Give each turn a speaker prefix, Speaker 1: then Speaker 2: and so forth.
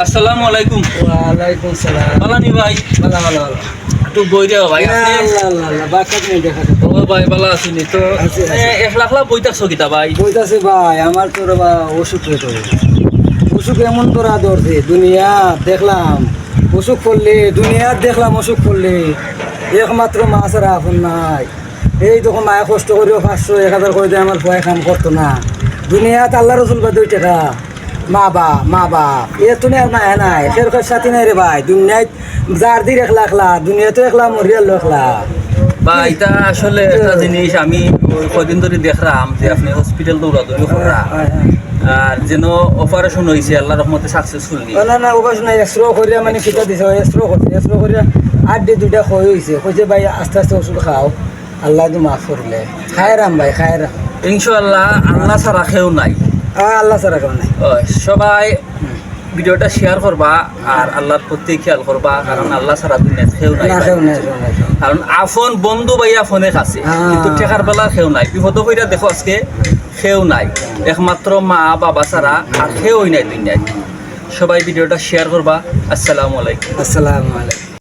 Speaker 1: আসসালামু আলাইকুম।
Speaker 2: ওয়ালাইকুম সালাম।
Speaker 1: বালানি ভাই,
Speaker 2: ভালো ভালো ভালো।
Speaker 1: একটু বই দেওয়া ভাই। আপনি
Speaker 2: আল্লাহ আল্লাহ আল্লাহ বাকাত নেই দেখা যায়।
Speaker 1: ও ভাই ভালো আছেন তো?
Speaker 2: আছি, আছি।
Speaker 1: একলা একলা বই থাকছো কিতা ভাই?
Speaker 2: কইতাছে ভাই আমার তোর বা অসুখ হয়ে তো অসুখ এমন তোরা ধরছে দুনিয়া দেখলাম অসুখ করলে দুনিয়া দেখলাম অসুখ করলে একমাত্র মা ছাড়া আপন নাই। এই তখন মায়া কষ্ট করিও 500-1000 করে দিয়ে আমার ভয় কাম করতো না। দুনিয়াত আল্লাহ রসুল বা 2 টাকা মা বাপ এ তুমি আর মায়া নাই ফের সাথী নাই রে ভাই। দুনিয়ায় যার দিন একলা একলা দুনিয়াতে একলা মরিয়াল একলা।
Speaker 1: ভাই এটা আসলে একটা জিনিস আমি কদিন ধরে দেখলাম যে আপনি হসপিটাল দৌড়াদৌড়ি করা আর যেন অপারেশন হয়েছে আল্লাহ রহমতে সাকসেসফুল নি।
Speaker 2: না না ওকাশ নাই এক্সরো করিয়া মানে ফিটা দিছে এক্সরো করছে এক্সরো করিয়া 8 2টা ক্ষয় হয়েছে কইছে ভাই আস্তে আস্তে ওষুধ খাও আল্লাহ তো মাফ করলে খায়রাম ভাই খায়রাম
Speaker 1: ইনশাআল্লাহ আল্লাহ ছাড়া কেউ নাই।
Speaker 2: আল্লাহ ছাড়া কেউ নাই।
Speaker 1: সবাই ভিডিওটা শেয়ার করবা আর আল্লাহর প্রতি খেয়াল করবা, কারণ আল্লাহ ছাড়া দুনিয়াতে কেউ নাই
Speaker 2: না
Speaker 1: ভাই।
Speaker 2: কেউ নাই কেউ নাই।
Speaker 1: কারণ আফন বন্ধু ভাইয়া ফোনে কাছে কিন্তু টেকার বেলা কেউ নাই। বিপদ হইরা দেখো আজকে কেউ নাই, একমাত্র মা বাবা ছাড়া আর কেউই নাই দুনিয়ায়। সবাই ভিডিওটা শেয়ার করবা। আসসালামু আলাইকুম।
Speaker 2: আসসালামু আলাইকুম।